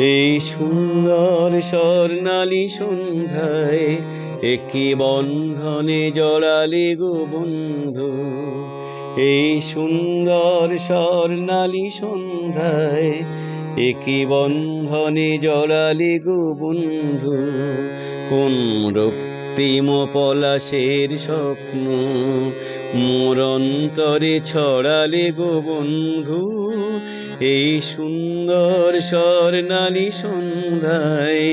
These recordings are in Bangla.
এই সুন্দর স্বর্ণালী সন্ধ্যায় একই বন্ধনে জড়ালে গো বন্ধু। এই সুন্দর স্বর্ণালী সন্ধ্যায় একই বন্ধনে জড়ালে গো বন্ধু। কোন রক্তিম পলাশের স্বপ্ন মোর অন্তরে ছড়ালে গো বন্ধু। এই সুন্দর স্বর্ণালী সন্ধ্যায়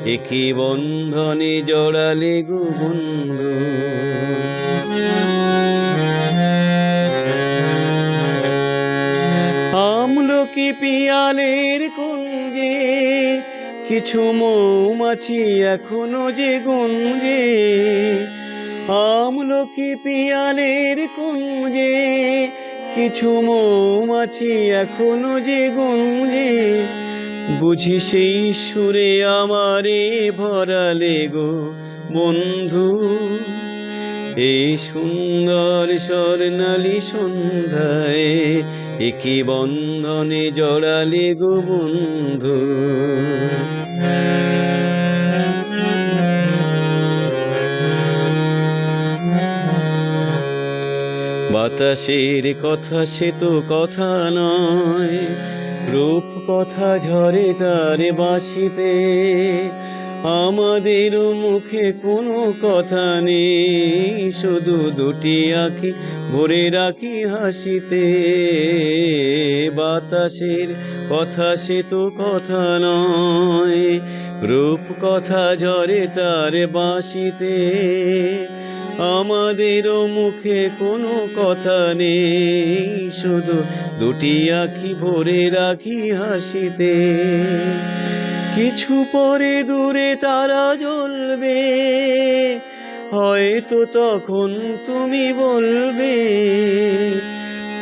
একই বন্ধনে জড়ালে গো বন্ধু। আমলকি পিয়ালের কুঞ্জে কিছু মৌমাছি এখনো যে গুঞ্জে। আমলকি পিয়ালের কুঞ্জে কিছু মৌমাছি এখনো যে গুঞ্জে। বুঝি সেই সুরে আমারে ভরালে গো বন্ধু। এই সুন্দর স্বর্ণালী সন্ধ্যায় একই বন্ধনে জড়ালে গো বন্ধু। বাতাসের কথা সে তো কথা নয়, রূপ কথা ঝরে তার বাঁশিতে। আমাদের মুখে কোনো কথা নেই, শুধু দুটি আঁখি ভরে রাখি হাসিতে। বাতাসের কথা সে তো কথা নয়, রূপ কথা ঝরে তার বাঁশিতে। আমাদের মুখে কোনো কথা নেই, শুধু দুটি আঁখি ভরে রাখি হাসিতে। কিছু পরে দূরে তারা জ্বলবে, হয়তো তখন তুমি বলবে।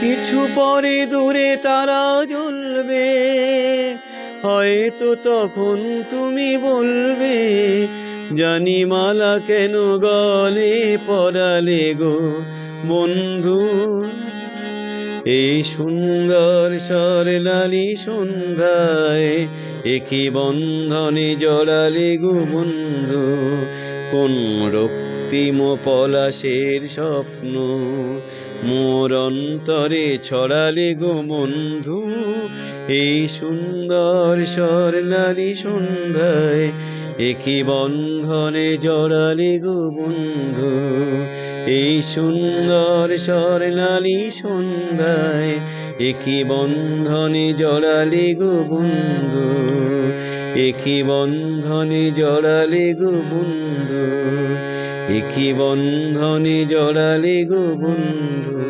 কিছু পরে দূরে তারা জ্বলবে, হয়তো তখন তুমি বলবে। জানি মালা কেন গলে পরালে গো বন্ধু। এই সুন্দর স্বর্ণালী সন্ধ্যায় একই বন্ধনে জড়ালে গো বন্ধু। কোন রক্তিম পলাশের স্বপ্ন মোর অন্তরে ছড়ালে গো বন্ধু। এই সুন্দর স্বর্ণালী সন্ধ্যায় একই বন্ধনে জড়ালে গো বন্ধু। এই সুন্দর স্বর্ণালী সন্ধ্যায় একই বন্ধনে জড়ালে গো বন্ধু। একই বন্ধনে জড়ালে গো বন্ধু। একই বন্ধনে জড়ালে গো বন্ধু।